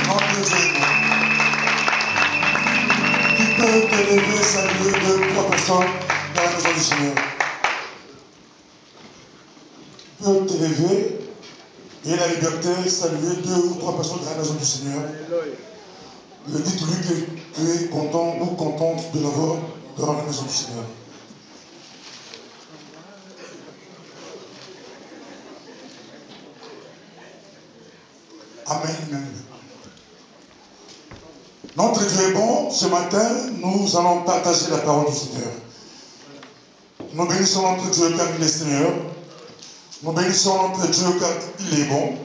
Notre Dieu est bon. Qui peut te lever, saluer deux, trois personnes dans la maison du Seigneur? Qui peut te lever et la liberté, saluer deux ou trois personnes dans la maison du Seigneur? Dites-lui que tu es content ou contente de l'avoir dans la maison du Seigneur. Amen. Notre Dieu est bon. Ce matin, nous allons partager la parole du Seigneur. Nous bénissons notre Dieu car il est Seigneur. Nous bénissons notre Dieu car il est bon.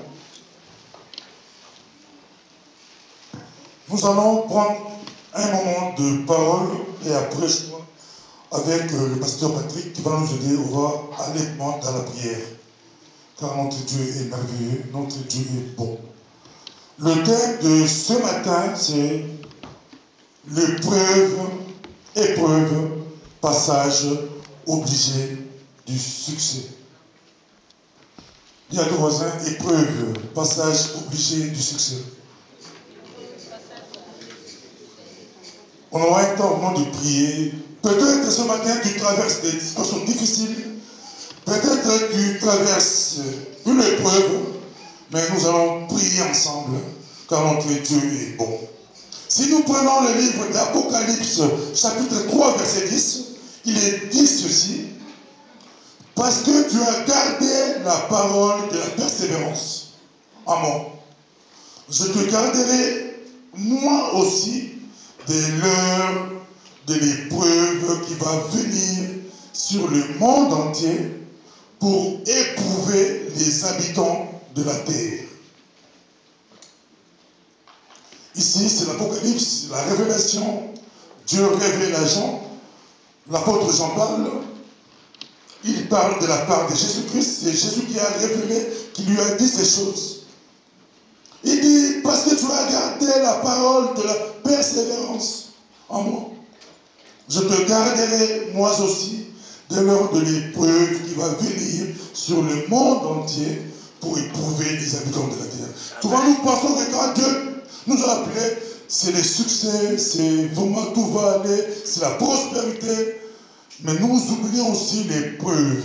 Nous allons prendre un moment de parole et après, avec le pasteur Patrick qui va nous aider, on va aller dans la prière. Car notre Dieu est merveilleux, notre Dieu est bon. Le thème de ce matin, c'est épreuve, passage obligé du succès. Il y a deux voisins, épreuve, passage obligé du succès. On aura un temps vraiment de prier. Peut-être que ce matin, tu traverses des situations difficiles. Peut-être que tu traverses une épreuve. Mais nous allons prier ensemble, car notre Dieu est bon. Si nous prenons le livre d'Apocalypse, chapitre 3, verset 10, il est dit ceci: parce que tu as gardé la parole de la persévérance en moi, je te garderai moi aussi de l'heure de l'épreuve qui va venir sur le monde entier pour éprouver les habitants de la terre. Ici, c'est l'Apocalypse, la révélation. Dieu révèle à Jean. L'apôtre Jean parle. Il parle de la part de Jésus-Christ. C'est Jésus qui a révélé, qui lui a dit ces choses. Il dit, parce que tu as gardé la parole de la persévérance en moi, je te garderai moi aussi de l'heure de l'épreuve qui va venir sur le monde entier pour éprouver les habitants de la terre. Souvent nous pensons que quand Dieu nous a appelés, c'est le succès, c'est vraiment tout va aller, c'est la prospérité. Mais nous oublions aussi l'épreuve.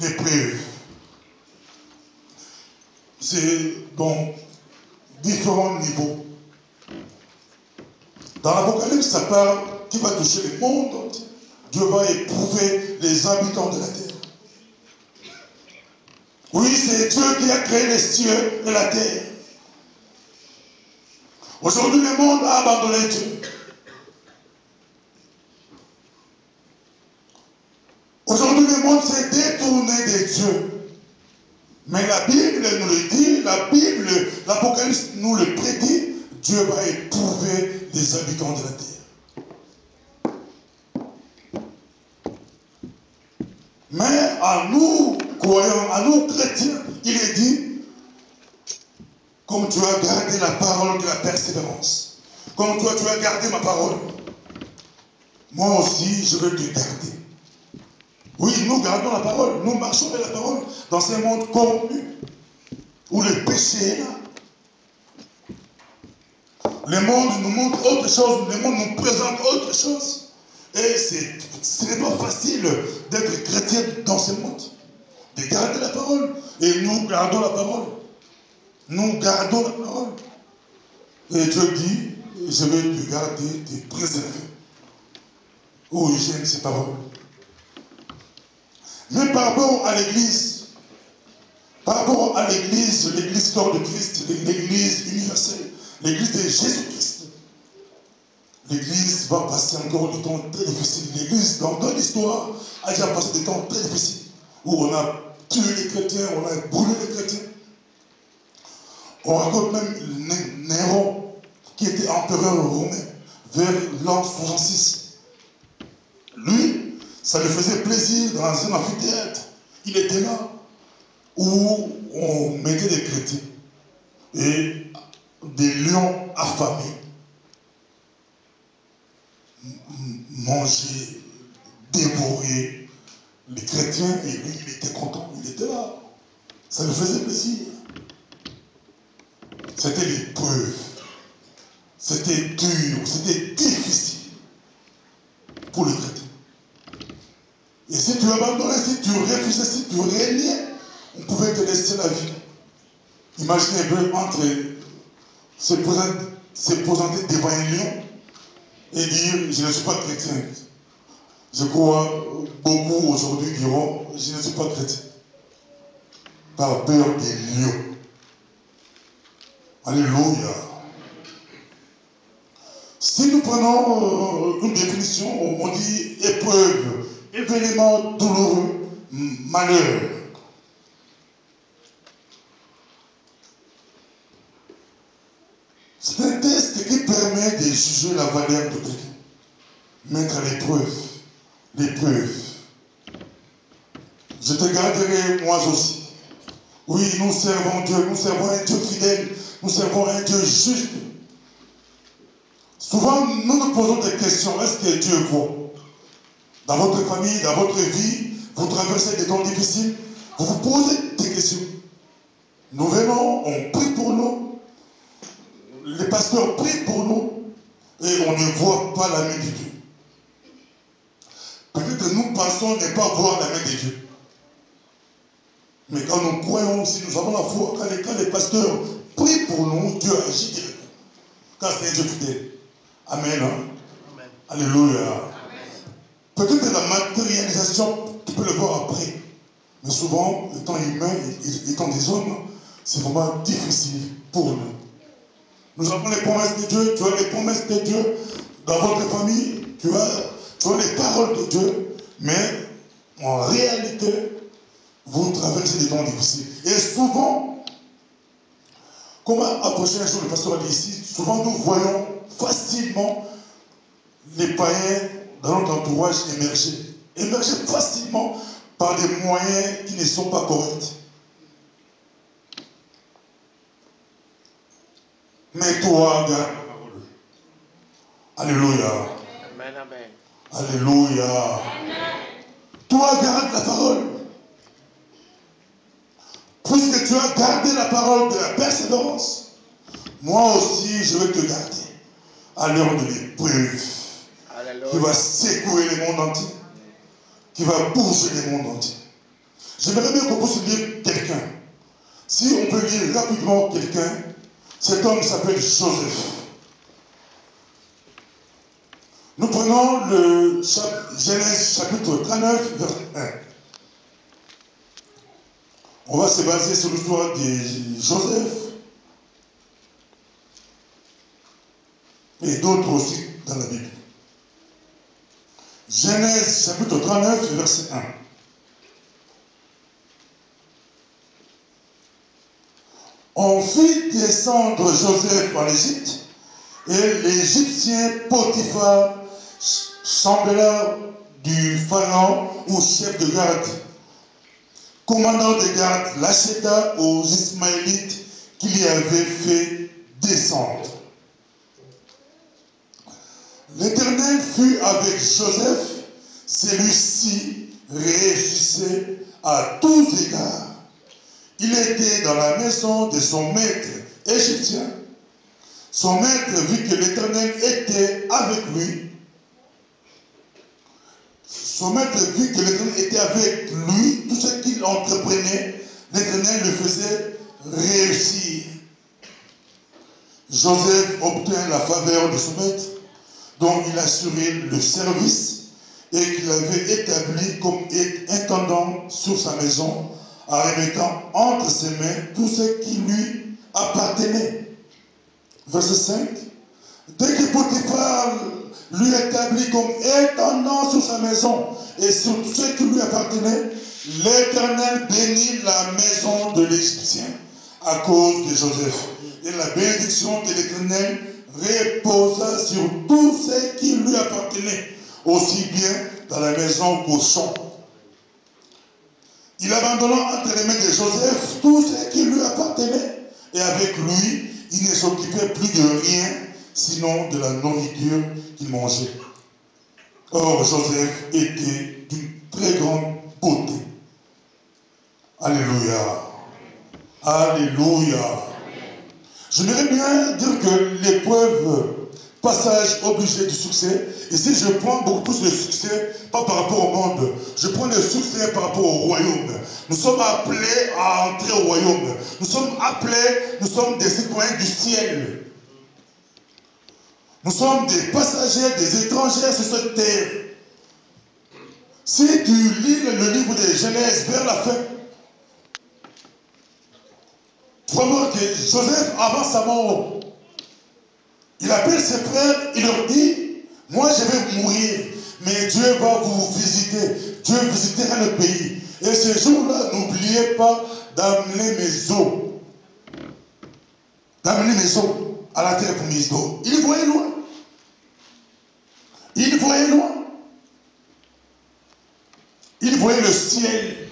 L'épreuve. C'est dans différents niveaux. Dans l'Apocalypse, ça parle qui va toucher le monde entier. Dieu va éprouver les habitants de la terre. Oui, c'est Dieu qui a créé les cieux et la terre. Aujourd'hui, le monde a abandonné Dieu. Aujourd'hui, le monde s'est détourné de Dieu. Mais la Bible nous le dit, la Bible, l'Apocalypse nous le prédit, Dieu va éprouver les habitants de la terre. Mais à nous, croyants, à nous chrétiens, il est dit, comme tu as gardé la parole de la persévérance, comme toi tu as gardé ma parole, moi aussi je vais te garder. Oui, nous gardons la parole, nous marchons avec la parole dans ce monde corrompu, où le péché est là. Le monde nous montre autre chose, le monde nous présente autre chose. Et ce n'est pas facile d'être chrétien dans ce monde, de garder la parole. Et nous gardons la parole. Nous gardons la parole. Et Dieu dit, je vais te garder, te préserver. Oh, j'aime ces paroles. Mais par rapport à l'Église, l'église corps de Christ, l'église universelle, l'église de Jésus-Christ, l'église va passer encore des temps très difficiles. L'église, dans l'histoire, a déjà passé des temps très difficiles, où on a tué les chrétiens, on a brûlé les chrétiens. On raconte même Néron, qui était empereur romain, vers l'an 66. Lui, ça lui faisait plaisir dans un amphithéâtre. Il était là, où on mettait des chrétiens et des lions affamés manger, dévorer les chrétiens, et lui, il était content, il était là. Ça lui faisait plaisir. c'était l'épreuve. C'était dur, c'était difficile pour le chrétien. Et si tu abandonnais, si tu refusais, si tu régnais, on pouvait te laisser la vie. Imaginez un peu entre se présenter devant un lion et dire je ne suis pas chrétien. Je crois beaucoup aujourd'hui diront je ne suis pas chrétien. Par peur des lions. Alléluia. Si nous prenons une définition, on dit épreuve, événement douloureux, malheur. C'est un test qui permet de juger la valeur de quelqu'un. Mettre à l'épreuve. L'épreuve. Je te garderai moi aussi. Oui, nous servons Dieu, nous servons un Dieu fidèle, nous servons un Dieu juste. Souvent, nous nous posons des questions. Est-ce que Dieu voit? Dans votre famille, dans votre vie, vous traversez des temps difficiles, vous vous posez des questions. Nous venons, on prie pour nous, les pasteurs prient pour nous, et on ne voit pas la main de Dieu. Peut-être que nous pensons ne pas voir la main de Dieu. Mais quand nous croyons, si nous avons la foi, quand les pasteurs prient pour nous, Dieu agit directement. Car c'est un Dieu fidèle. Amen. Hein? Amen. Alléluia. Amen. Peut-être la matérialisation, tu peux le voir après. Mais souvent, étant humain, étant des hommes, c'est vraiment difficile pour nous. Nous avons les promesses de Dieu, tu as les promesses de Dieu dans votre famille, tu as les paroles de Dieu, mais en réalité, vous traversez des temps difficiles. Et souvent, comment approcher un jour le pasteur a dit ici, souvent nous voyons facilement les païens dans notre entourage émerger facilement par des moyens qui ne sont pas corrects. Mais toi, garde la parole. Alléluia. Amen, amen. Alléluia. Amen. Toi, garde la parole. Puisque tu as gardé la parole de la persévérance, moi aussi je vais te garder à l'heure de l'épreuve qui va secouer le monde entier, qui va bouger le monde entier. J'aimerais bien qu'on puisse lire quelqu'un. Si on peut lire rapidement quelqu'un, cet homme s'appelle Joseph. Nous prenons le Genèse chapitre 39, verset 1. On va se baser sur l'histoire de Joseph et d'autres aussi dans la Bible. Genèse chapitre 39, verset 1. On fit descendre Joseph en Égypte, et l'Égyptien Potiphar, chambellan du pharaon ou chef de garde, commandant de garde, l'acheta aux Ismaélites qui l'y avaient fait descendre. L'Éternel fut avec Joseph, celui-ci réussissait à tous égards. Il était dans la maison de son maître égyptien. Son maître vit que l'Éternel était avec lui. Son maître vit que l'Éternel était avec lui. Tout ce qu'il entreprenait, l'Éternel le faisait réussir. Joseph obtint la faveur de son maître, dont il assurait le service et qu'il avait établi comme intendant sur sa maison, en remettant entre ses mains tout ce qui lui appartenait. Verset 5. Dès que Potiphar lui établit comme intendant sur sa maison et sur tout ce qui lui appartenait, l'Éternel bénit la maison de l'Égyptien à cause de Joseph. Et la bénédiction de l'Éternel reposa sur tout ce qui lui appartenait, aussi bien dans la maison qu'au champ. Il abandonna entre les mains de Joseph tout ce qui lui appartenait, et avec lui, il ne s'occupait plus de rien, sinon de la nourriture qu'il mangeait. Or, Joseph était d'une très grande beauté. Alléluia. Alléluia. J'aimerais bien dire que l'épreuve, passage obligé du succès, ici je prends beaucoup plus le succès, pas par rapport au monde, je prends le succès par rapport au royaume. Nous sommes appelés à entrer au royaume. Nous sommes appelés, nous sommes des citoyens du ciel. Nous sommes des passagers, des étrangers sur cette terre. Si tu lis le livre de Genèse vers la fin, tu vas voir que Joseph, avant sa mort, il appelle ses frères, il leur dit, moi je vais mourir, mais Dieu va vous visiter. Dieu visitera le pays. Et ce jour-là, n'oubliez pas d'amener mes os. D'amener mes os à la terre promise d'eau. Il voyait loin. Il voyait loin. Il voyait le ciel.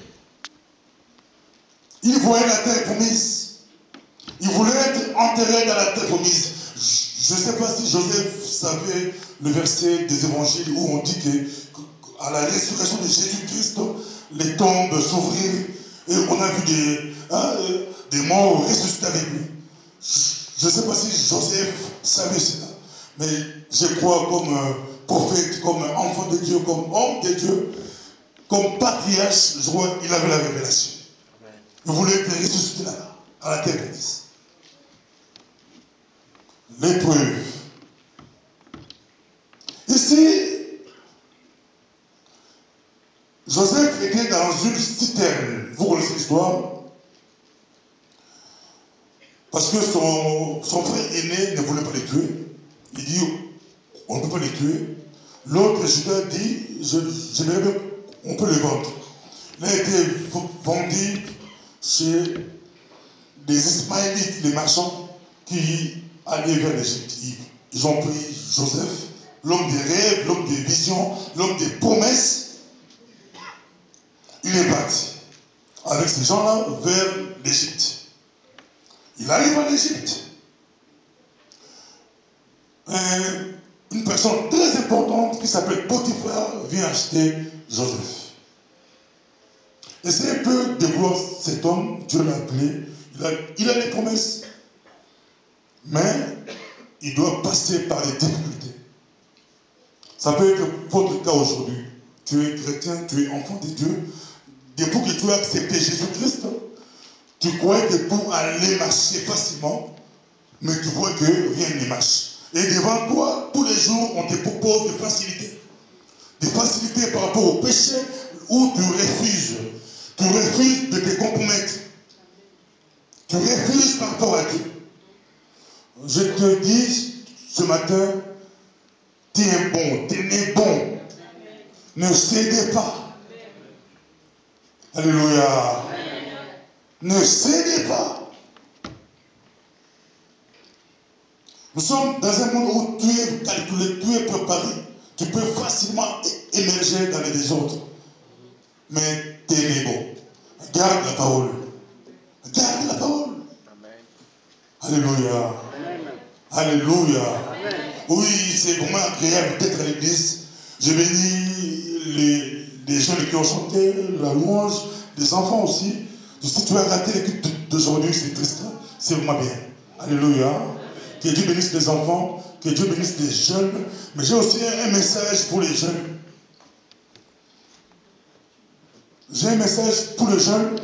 Il voyait la terre promise. Il voulait être enterré dans la terre promise. Je ne sais pas si Joseph savait le verset des évangiles où on dit qu'à la résurrection de Jésus-Christ, les tombes s'ouvrirent et on a vu des morts ressuscités avec lui. Je ne sais pas si Joseph savait cela, mais je crois comme prophète, comme enfant de Dieu, comme homme de Dieu, comme patriarche, je crois qu'il avait la révélation. Il voulait être ressuscité là, à la terre promise. L'épreuve. Ici, Joseph était dans une citerne. Vous connaissez l'histoire? Parce que son frère aîné ne voulait pas les tuer. Il dit, on ne peut pas les tuer. L'autre Judas dit, on peut les vendre. Il a été vendu chez des Ismaélites, les marchands, qui allaient vers l'Égypte. Ils ont pris Joseph, l'homme des rêves, l'homme des visions, l'homme des promesses. Il est parti avec ces gens-là vers l'Égypte. Il arrive en Égypte. Une personne très importante qui s'appelle Potiphar vient acheter Joseph. Essayez un peu de voir cet homme, Dieu l'a appelé, il a des promesses, mais il doit passer par les difficultés. Ça peut être votre cas aujourd'hui. Tu es chrétien, tu es enfant de Dieu. Depuis que tu as accepté Jésus-Christ, tu crois que pour aller marcher facilement, mais tu vois que rien ne marche. Et devant toi, tous les jours, on te propose des facilités. Des facilités par rapport au péché où tu refuses. Tu refuses de te compromettre. Tu refuses par rapport à Dieu. Je te dis ce matin, tu es bon, tu es né bon. Ne cédez pas. Alléluia. Ne cédez pas. Nous sommes dans un monde où tu es calculé, tu es préparé. Tu peux facilement émerger dans les désordres. Mais tu es né bon. Garde la parole. Garde la parole. Alléluia. Alléluia. Amen. Oui, c'est vraiment agréable d'être à l'église. Je bénis les jeunes qui ont chanté, la louange, les enfants aussi. Si tu as raté l'équipe d'aujourd'hui, c'est triste. C'est vraiment bien. Alléluia. Que Dieu bénisse les enfants, que Dieu bénisse les jeunes. Mais j'ai aussi un message pour les jeunes. J'ai un message pour les jeunes.